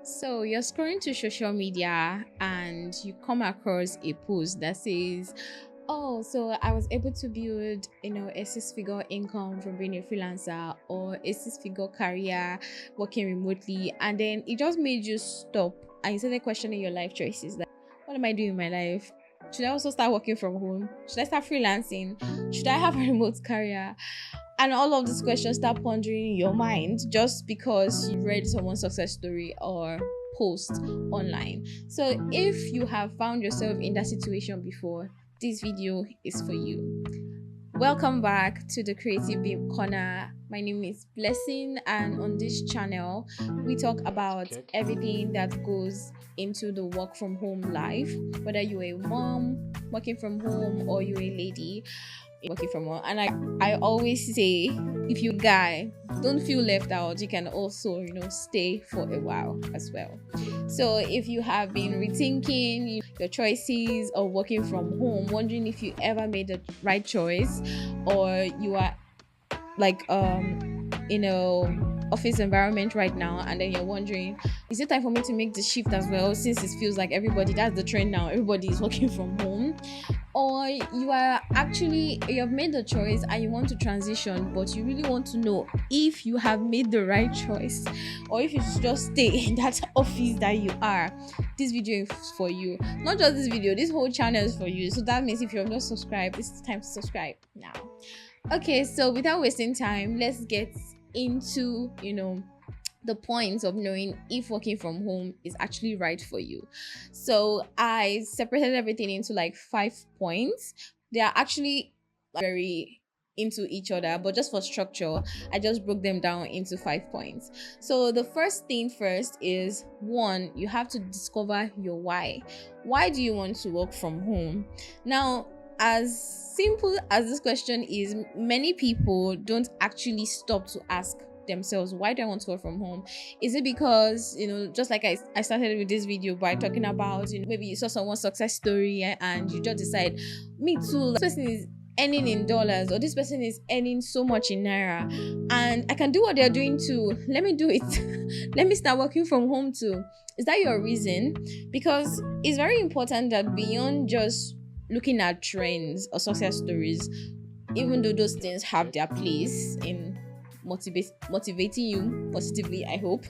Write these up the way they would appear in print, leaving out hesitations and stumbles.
So you're scrolling to social media and you come across a post that says, "Oh, so I was able to build, a six-figure income from being a freelancer or a six-figure career working remotely," and then it just made you stop and you started questioning your life choices. Like, what am I doing in my life? Should I also start working from home? Should I start freelancing? Should I have a remote career? And all of these questions start pondering in your mind just because you read someone's success story or post online. So if you have found yourself in that situation before, this video is for you. Welcome back to the Creative Babe Corner. My name is Blessing, and on this channel, we talk about everything that goes into the work from home life, whether you're a mom working from home or you're a lady working from home. And I always say, if you guy don't feel left out, you can also stay for a while as well. So if you have been rethinking your choices of working from home, wondering if you ever made the right choice, or you are like office environment right now, and then you're wondering, is it time for me to make the shift as well, since it feels like that's the trend now, everybody is working from home? Or you have made the choice and you want to transition, but you really want to know if you have made the right choice or if you should just stay in that office that you are. This video is for you. Not just this video, this whole channel is for you. So that means if you have not subscribed, it's time to subscribe now. Okay, so without wasting time, let's get into the points of knowing if working from home is actually right for you. So I separated everything into like 5 points. They are actually very into each other, but just for structure, I just broke them down into 5 points. So the first thing first is, one, you have to discover your why. Why do you want to work from home? Now, as simple as this question is, many people don't actually stop to ask themselves, why do I want to work from home? Is it because just like I started with this video by talking about maybe you saw someone's success story and you just decide, me too, this person is earning in dollars, or this person is earning so much in naira, and I can do what they're doing too, let me do it. Let me start working from home too. Is that your reason? Because it's very important that beyond just looking at trends or success stories, even though those things have their place in motivating you positively, I hope,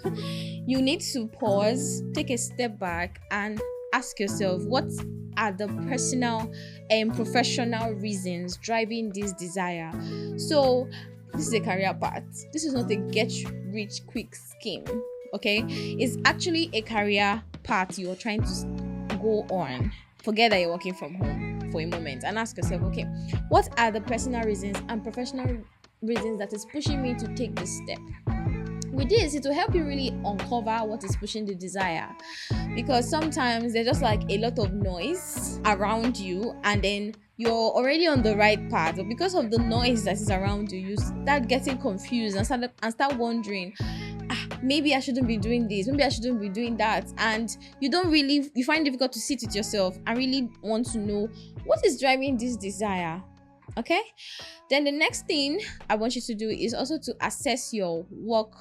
you need to pause, take a step back, and ask yourself, what are the personal and professional reasons driving this desire? So this is a career path. This is not a get rich quick scheme. Okay, it's actually a career path you're trying to go on. Forget that you're working from home for a moment and ask yourself, okay, what are the personal reasons and professional reasons that is pushing me to take this step? With this, it will help you really uncover what is pushing the desire, because sometimes there's just like a lot of noise around you and then you're already on the right path, but because of the noise that is around you, you start getting confused and start wondering, maybe I shouldn't be doing this, maybe I shouldn't be doing that, and you find it difficult to sit with yourself and really want to know what is driving this desire. Okay, then the next thing I want you to do is also to assess your work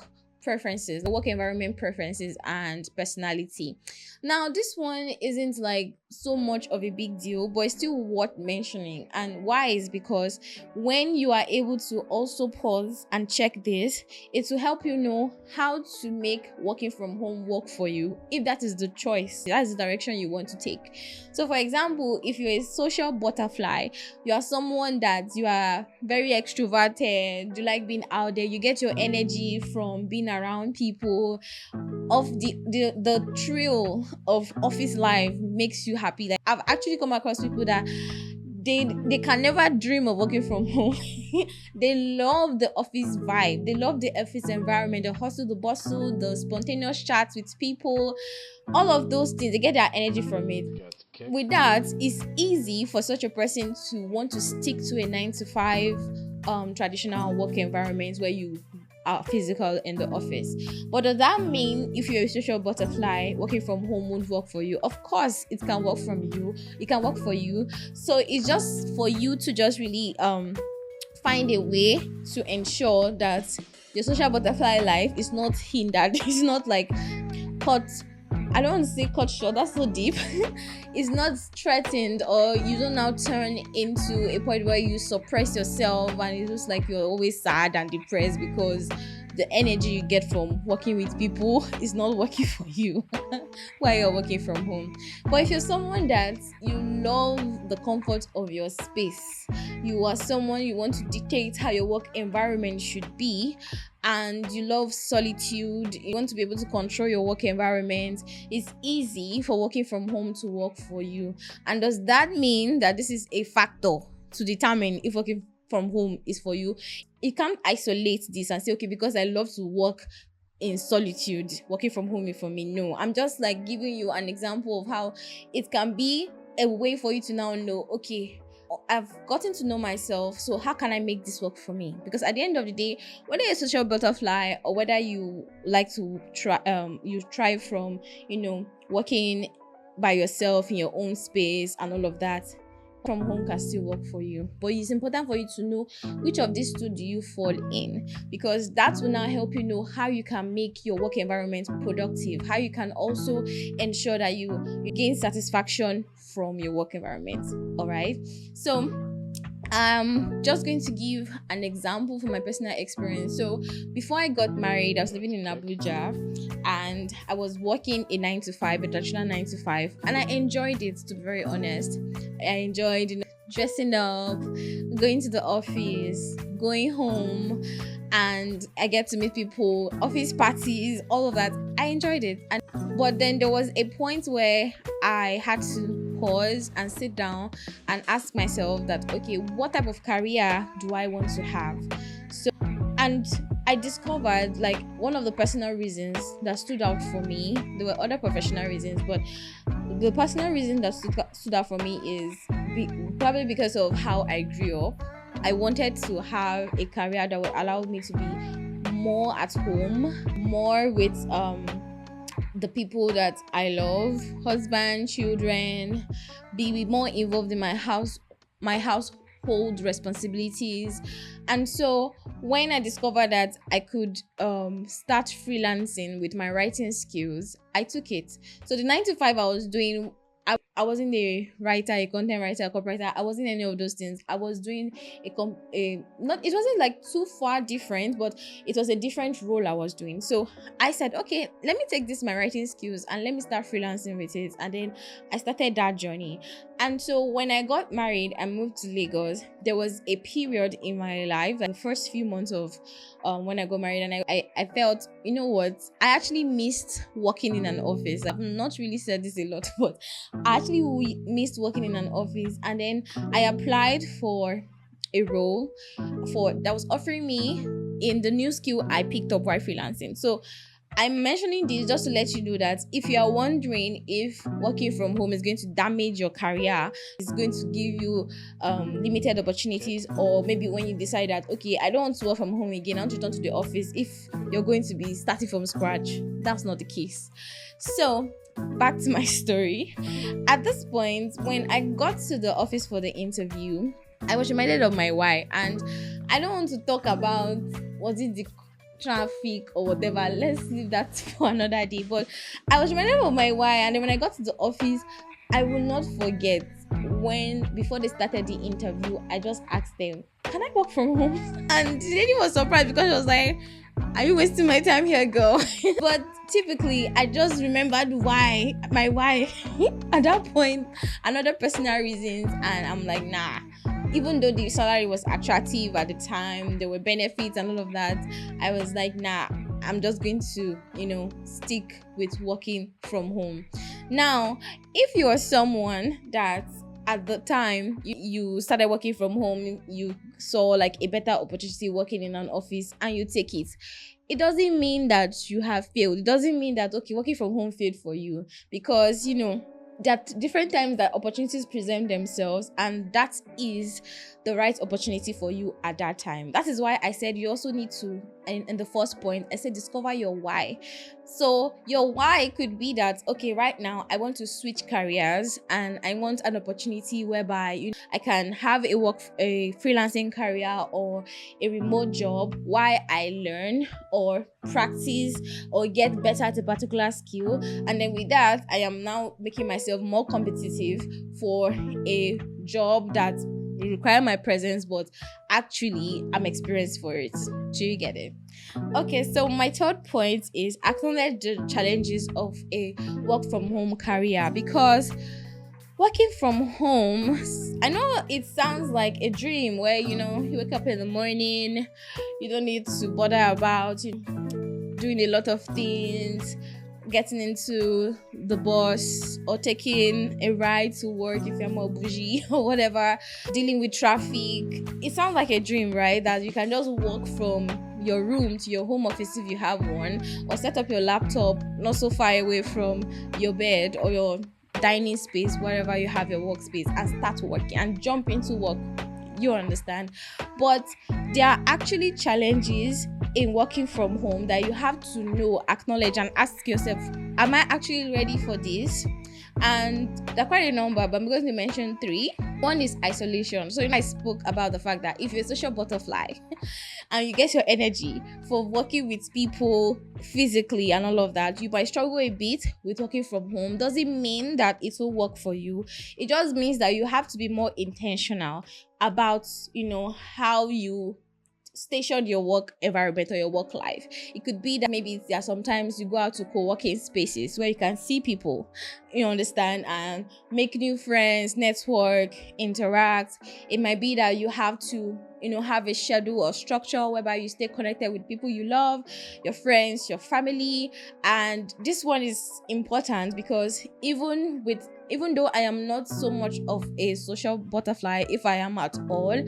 preferences, the work environment preferences and personality. Now, this one isn't like so much of a big deal, but it's still worth mentioning. And why is because when you are able to also pause and check this, it will help you know how to make working from home work for you, if that is the choice, that's the direction you want to take. So for example, if you're a social butterfly, you are someone that you are very extroverted, you like being out there, you get your energy from being around people, of the thrill of office life makes you happy. Like, I've actually come across people that they can never dream of working from home. They love the office vibe, they love the office environment, the hustle, the bustle, the spontaneous chats with people, all of those things. They get their energy from it. With that, it's easy for such a person to want to stick to a 9 to 5 traditional work environment where you are physical in the office. But does that mean if you're a social butterfly, working from home won't work for you? Of course it can work for you. So it's just for you to just really find a way to ensure that your social butterfly life is not hindered. It's not like cut, I don't want to say cut short, that's so deep. It's not threatened, or you don't now turn into a point where you suppress yourself and it's just like you're always sad and depressed because the energy you get from working with people is not working for you while you're working from home. But if you're someone that you love the comfort of your space, you are someone you want to dictate how your work environment should be, and you love solitude, you want to be able to control your work environment, it's easy for working from home to work for you. And does that mean that this is a factor to determine if working from home is for you? You can't isolate this and say, okay, because I love to work in solitude, working from home is for me. No, I'm just like giving you an example of how it can be a way for you to now know, okay, I've gotten to know myself, so how can I make this work for me? Because at the end of the day, whether you're a social butterfly or whether you like to try, you thrive from, working by yourself in your own space and all of that, from home can still work for you. But it's important for you to know which of these two do you fall in, because that will now help you know how you can make your work environment productive, how you can also ensure that you gain satisfaction from your work environment. All right, so I'm just going to give an example from my personal experience. So before I got married, I was living in Abuja and I was working a 9 to 5, a traditional 9 to 5, and I enjoyed it, to be very honest. I enjoyed dressing up, going to the office, going home, and I get to meet people, office parties, all of that. I enjoyed it. But then there was a point where I had to pause and sit down and ask myself that, okay, what type of career do I want to have? And I discovered, like, one of the personal reasons that stood out for me, there were other professional reasons, but the personal reason that stood out for me is probably because of how I grew up. I wanted to have a career that would allow me to be more at home, more with the people that I love, husband, children, be more involved in my household responsibilities. And so when I discovered that I could start freelancing with my writing skills, I took it. So the 9 to 5 I was doing, I wasn't a writer, a content writer, a copywriter. I wasn't any of those things. I was doing it wasn't like too far different, but it was a different role I was doing. So I said, okay, let me take my writing skills and let me start freelancing with it. And then I started that journey. And so when I got married and moved to Lagos, there was a period in my life, like the first few months of when I got married, and I felt, you know what, I actually missed working in an office. I've not really said this a lot, but I actually missed working in an office. And then I applied for a role that was offering me in the new skill I picked up while freelancing. So I'm mentioning this just to let you know that if you are wondering if working from home is going to damage your career, it's going to give you limited opportunities, or maybe when you decide that, okay, I don't want to work from home again, I want to return to the office, if you're going to be starting from scratch, that's not the case. So back to my story. At this point, when I got to the office for the interview, I was reminded of my why, and I don't want to talk about was it the traffic or whatever, let's leave that for another day. But I was reminded of my why, and then when I got to the office, I will not forget before they started the interview, I just asked them, can I work from home? And the lady was surprised because she was like, are you wasting my time here, girl? But typically I just remembered my why at that point, another personal reasons, and I'm like, nah. Even though the salary was attractive at the time, there were benefits and all of that, I was like, nah, I'm just going to, stick with working from home. Now, if you are someone that at the time you started working from home, you saw like a better opportunity working in an office and you take it, it doesn't mean that you have failed. It doesn't mean that, okay, working from home failed for you, because, there are different times that opportunities present themselves, and that is the right opportunity for you at that time. That is why I said you also need to in the first point, I said discover your why. So your why could be that, okay, right now I want to switch careers and I want an opportunity whereby I can have a freelancing career or a remote job while I learn or practice or get better at a particular skill. And then with that, I am now making myself more competitive for a job that will require my presence, but actually I'm experienced for it. Do you get it? Okay, so my third point is acknowledge the challenges of a work from home career, because working from home, I know it sounds like a dream where you wake up in the morning, you don't need to bother about doing a lot of things, getting into the bus or taking a ride to work if you're more bougie or whatever, dealing with traffic. It sounds like a dream, right? That you can just walk from your room to your home office if you have one, or set up your laptop not so far away from your bed or your dining space, wherever you have your workspace, and start working and jump into work. You understand? But there are actually challenges in working from home that you have to know, acknowledge, and ask yourself, am I actually ready for this? And they're quite a number, but I'm going to mention 3. One is isolation. So I spoke about the fact that if you're a social butterfly and you get your energy for working with people physically and all of that, you might struggle a bit with working from home. Doesn't mean that it will work for you. It just means that you have to be more intentional about how you station your work environment or your work life. It could be that maybe there are sometimes you go out to co-working spaces where you can see people, you understand, and make new friends, network, interact. It might be that you have to have a schedule or structure whereby you stay connected with people you love, your friends, your family. And this one is important because even though I am not so much of a social butterfly, if I am at all,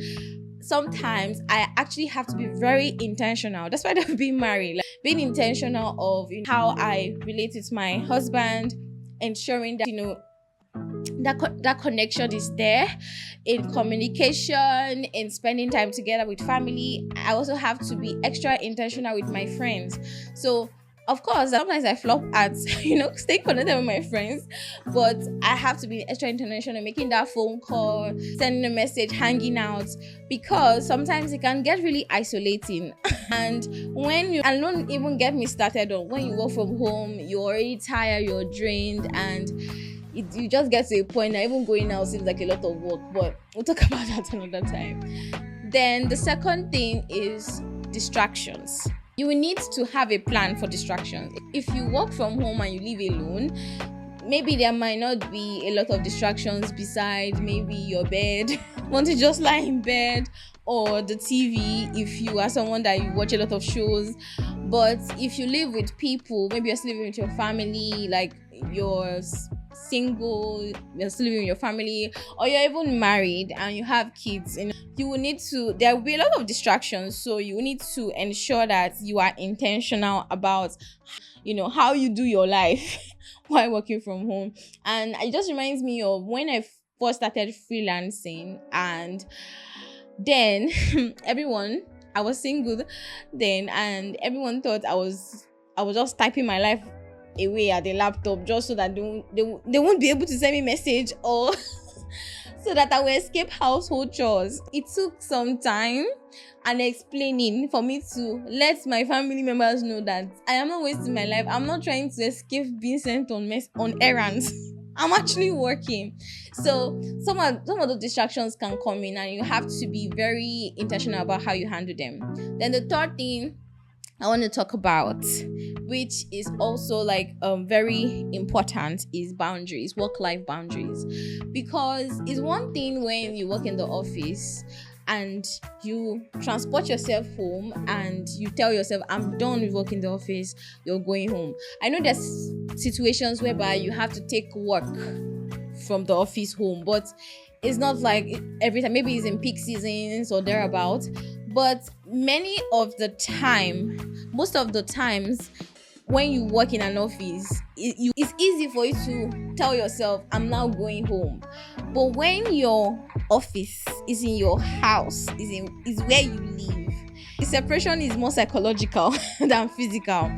sometimes I actually have to be very intentional. That's why I've been married, being intentional of how I relate with my husband, ensuring that that connection is there in communication, in spending time together with family. I also have to be extra intentional with my friends. So of course, sometimes I flop at, staying connected with my friends, but I have to be extra international, making that phone call, sending a message, hanging out, because sometimes it can get really isolating. And don't even get me started on when you work from home, you're already tired, you're drained, and you just get to a point that even going out seems like a lot of work, but we'll talk about that another time. Then the second thing is distractions. You will need to have a plan for distractions. If you work from home and you live alone, maybe there might not be a lot of distractions besides maybe your bed. Want to just lie in bed, or the TV if you are someone that you watch a lot of shows. But if you live with people, maybe you're still living with your family, like you're single, you're still living with your family, or you're even married and you have kids, you will need to, there will be a lot of distractions, so you need to ensure that you are intentional about how you do your life while working from home. And it just reminds me of when I first started freelancing, and then I was single then, and everyone thought I was just typing my life away at the laptop just so that they won't be able to send me message, or so that I will escape household chores. It took some time and explaining for me to let my family members know that I am not wasting my life. I'm not trying to escape being sent on errands. I'm actually working. So some of the distractions can come in, and you have to be very intentional about how you handle them. Then the third thing I want to talk about, which is also very important, is boundaries, work-life boundaries. Because it's one thing when you work in the office and you transport yourself home and you tell yourself, I'm done with work in the office, you're going home. I know there's situations whereby you have to take work from the office home, but it's not like every time. Maybe it's in peak seasons or thereabout. But most of the times when you work in an office, it's easy for you to tell yourself, I'm now going home. But when your office is in your house, is where you live, the separation is more psychological than physical.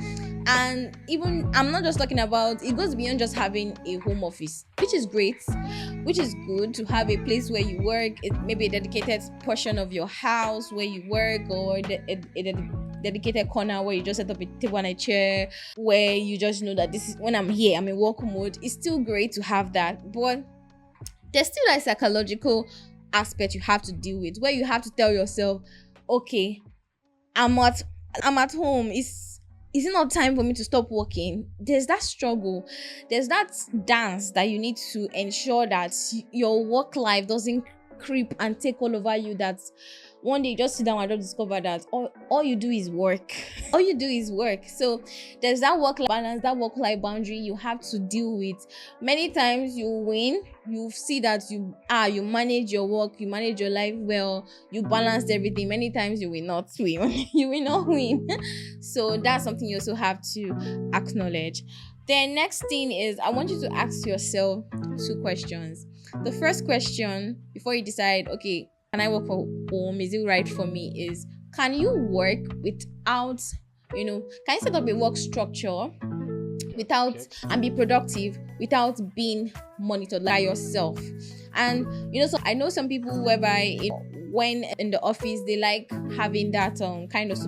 And even I'm not just talking about, it goes beyond just having a home office, which is great, which is good to have a place where you work. It maybe a dedicated portion of your house where you work, or a dedicated corner where you just set up a table and a chair where you just know that this is when I'm here, I'm in work mode. It's still great to have that, but there's still a psychological aspect you have to deal with, where you have to tell yourself, okay, I'm at home. Is it not time for me to stop working? There's that struggle. There's that dance that you need to ensure that your work life doesn't creep and take all over you, that one day you just sit down and just discover that all you do is work. All you do is work. So there's that work-life balance, that work-life boundary you have to deal with. Many times you win, you see that you manage your work, you manage your life well, you balanced everything. Many times you will not win. You will not win. So that's something you also have to acknowledge. Then next thing is, I want you to ask yourself 2 questions. The first question, before you decide, okay, can I work from home? Is it right for me? Is, can you work without, can you set up a work structure without and be productive without being monitored by yourself? And so I know some people whereby when in the office they like having that kind of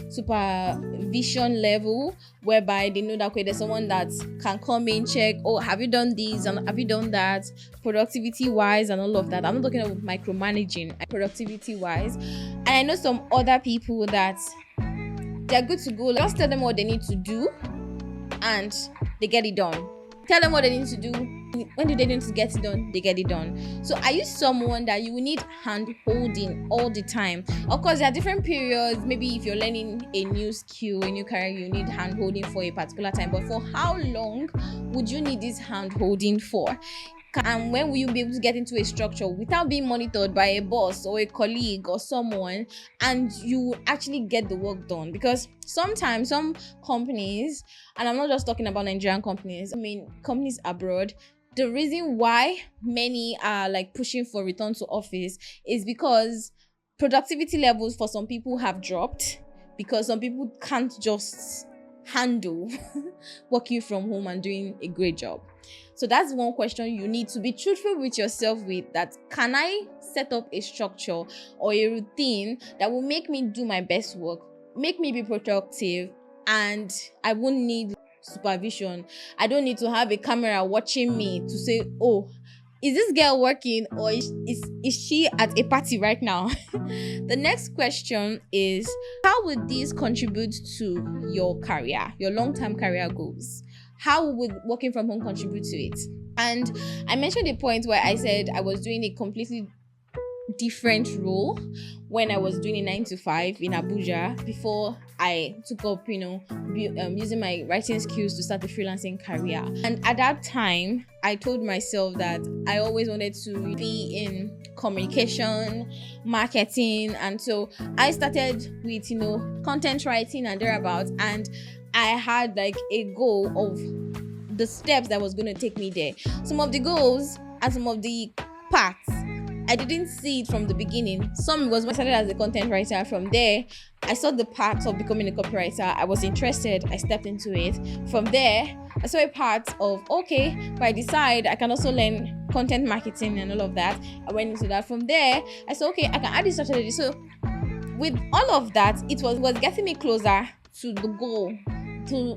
supervision level, whereby they know that, okay, there's someone that can come in, check, oh, have you done this and have you done that, productivity wise and all of that. I'm not talking about micromanaging, productivity wise. And I know some other people that they're good to go, just tell them what they need to do and they get it done. Tell them what they need to do. When do they need to get it done? They get it done. So are you someone that you will need hand holding all the time? Of course, there are different periods. Maybe if you're learning a new skill, a new career, you need hand holding for a particular time. But for how long would you need this hand holding for? And when will you be able to get into a structure without being monitored by a boss or a colleague or someone, and you actually get the work done? Because sometimes some companies, and I'm not just talking about Nigerian companies, I mean companies abroad, the reason why many are like pushing for return to office is because productivity levels for some people have dropped, because some people can't just handle working from home and doing a great job. So that's one question you need to be truthful with yourself with, that can I set up a structure or a routine that will make me do my best work, make me be productive, and I won't need supervision. I don't need to have a camera watching me to say, oh, is this girl working, or is she at a party right now? The next question is, how would this contribute to your career, your long-term career goals? How would working from home contribute to it? And I mentioned a point where I said I was doing a completely different role when I was doing a 9 to 5 in Abuja before I took up, using my writing skills to start a freelancing career. And at that time, I told myself that I always wanted to be in communication, marketing, and so I started with, content writing and thereabouts, and I had like a goal of the steps that was going to take me there. Some of the goals and some of the parts, I didn't see it from the beginning. Some was when I started as a content writer. From there, I saw the parts of becoming a copywriter. I was interested. I stepped into it. From there, I saw a part of, okay, if I decide, I can also learn content marketing and all of that. I went into that. From there, I said, okay, I can add this strategy. So with all of that, it was getting me closer to the goal, to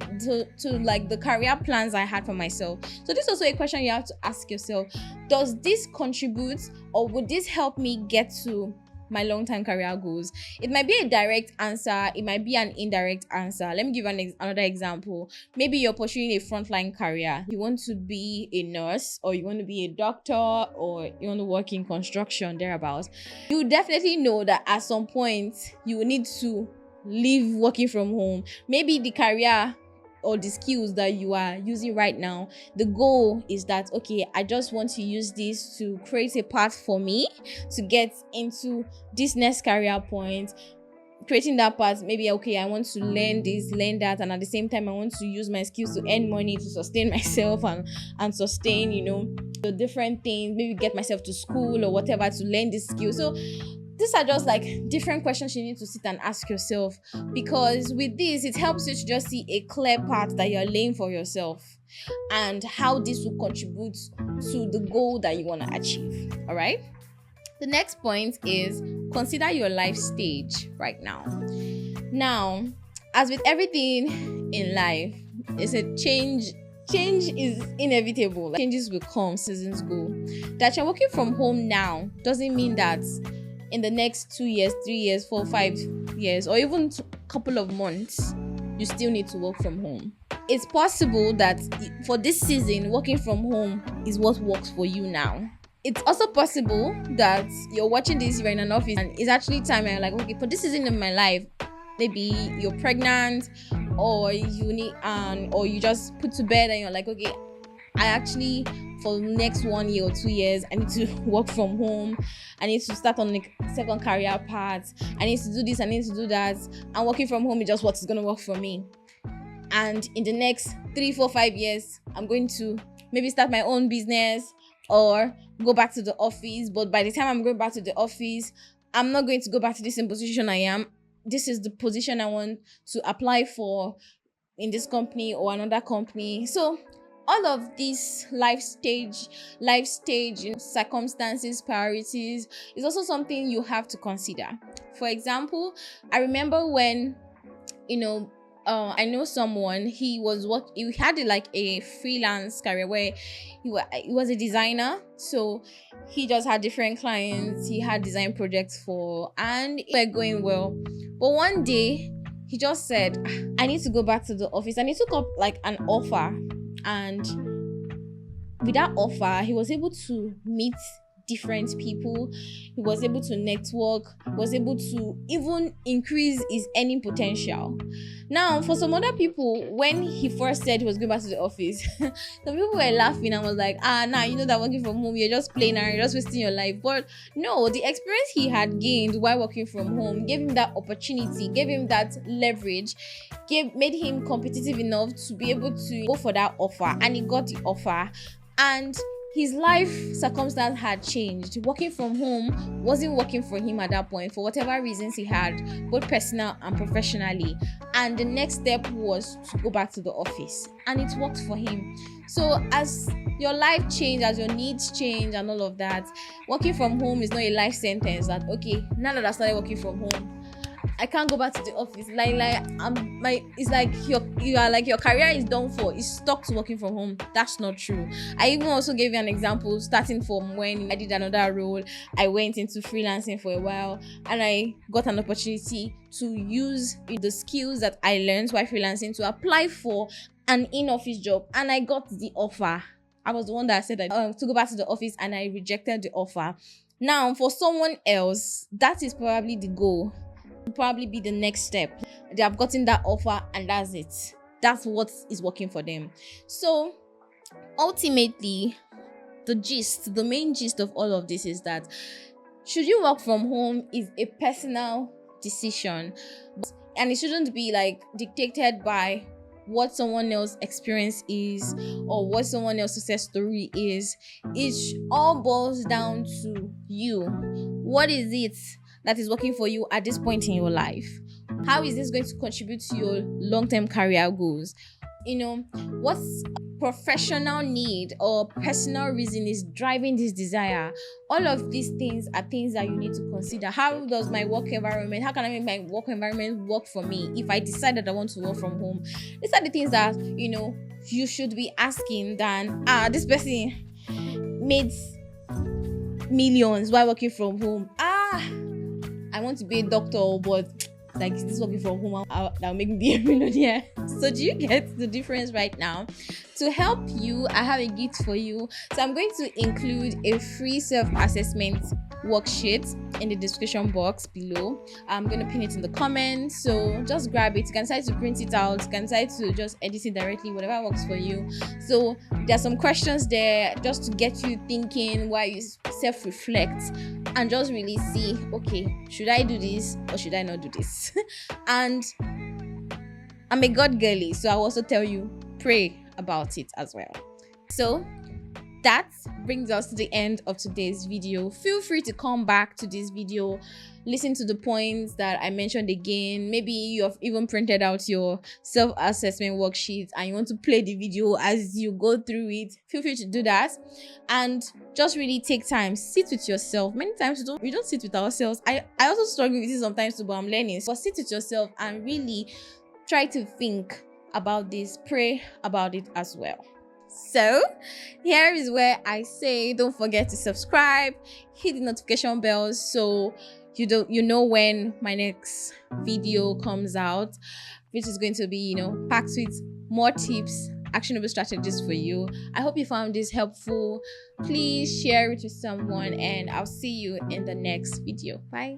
like the career plans I had for myself. So this is also a question you have to ask yourself. Does this contribute, or would this help me get to my long-term career goals? It might be a direct answer, it might be an indirect answer. Let me give another example. Maybe you're pursuing a frontline career. You want to be a nurse, or you want to be a doctor, or you want to work in construction, thereabouts. You definitely know that at some point you will need to leave working from home. Maybe the career or the skills that you are using right now, the goal is that, okay, I just want to use this to create a path for me to get into this next career point. Creating that path, maybe, okay, I want to learn this, learn that, and at the same time I want to use my skills to earn money, to sustain myself and sustain, the different things, maybe get myself to school or whatever to learn this skill. So these are just like different questions you need to sit and ask yourself, because with this it helps you to just see a clear path that you're laying for yourself and how this will contribute to the goal that you want to achieve. All right, the next point is consider your life stage right now. As with everything in life, it's a change is inevitable. Like, changes will come, seasons go. That you're working from home now doesn't mean that in the next 2 years, 3 years, 4, 5 years, or even a couple of months, you still need to work from home. It's possible that for this season, working from home is what works for you now. It's also possible that you're watching this, you're in an office, and it's actually time and you're like, okay, for this season in my life, maybe you're pregnant, or you need or you just put to bed and you're like, okay, I actually, for the next 1 year or 2 years, I need to work from home. I need to start on the second career path. I need to do this, I need to do that. And working from home is just what is going to work for me. And in the next 3, 4, 5 years, I'm going to maybe start my own business or go back to the office. But by the time I'm going back to the office, I'm not going to go back to the same position I am. This is the position I want to apply for in this company or another company. So all of these life stage, circumstances, priorities is also something you have to consider. For example, I remember when, I know someone, he had like a freelance career where he was a designer. So he just had different clients, he had design projects and they were going well. But one day he just said, I need to go back to the office. And he took up like an offer. And with that offer, he was able to meet different people. He was able to network. He was able to even increase his earning potential. Now, for some other people, when he first said he was going back to the office, some people were laughing and was like, that working from home, you're just playing around, you're just wasting your life. But no, the experience he had gained while working from home gave him that opportunity, gave him that leverage, made him competitive enough to be able to go for that offer. And he got the offer. And his life circumstance had changed. Working from home wasn't working for him at that point for whatever reasons he had, both personal and professionally. And the next step was to go back to the office. And it worked for him. So as your life changed, as your needs change and all of that, working from home is not a life sentence that, okay, now that I started working from home, I can't go back to the office. It's like your career is done for. It's stuck to working from home. That's not true. I even also gave you an example starting from when I did another role. I went into freelancing for a while and I got an opportunity to use the skills that I learned while freelancing to apply for an in-office job, and I got the offer. I was the one that said to go back to the office, and I rejected the offer. Now, for someone else, that is probably the goal. Probably be the next step. They have gotten that offer and that's it. That's what is working for them. So ultimately, the main gist of all of this is that should you work from home is a personal decision, and it shouldn't be like dictated by what someone else's experience is or what someone else's success story is. It all boils down to you. What is it that is working for you at this point in your life? How is this going to contribute to your long-term career goals? What's professional need or personal reason is driving this desire? All of these things are things that you need to consider. How does my work environment, how can I make my work environment work for me if I decide that I want to work from home? These are the things that, you should be asking than, this person made millions while working from home. I want to be a doctor, but like this working from home, that'll make me be a millionaire. So do you get the difference right now? To help you, I have a gift for you. So I'm going to include a free self-assessment worksheet in the description box below. I'm going to pin it in the comments, so just grab it. You can decide to print it out, you can decide to just edit it directly, whatever works for you. So there's some questions there just to get you thinking while you self-reflect and just really see, okay, should I do this or should I not do this? And I'm a God girly, so I'll also tell you, pray about it as well. So that brings us to the end of today's video. Feel free to come back to this video, listen to the points that I mentioned again. Maybe you have even printed out your self-assessment worksheet and you want to play the video as you go through it. Feel free to do that, and just really take time, sit with yourself. Many times we don't sit with ourselves. I also struggle with it sometimes too, but I'm learning. But sit with yourself and really try to think about this, pray about it as well. So here is where I say don't forget to subscribe, hit the notification bell so you know when my next video comes out, which is going to be packed with more tips, actionable strategies for you. I hope you found this helpful. Please share it with someone, and I'll see you in the next video. Bye.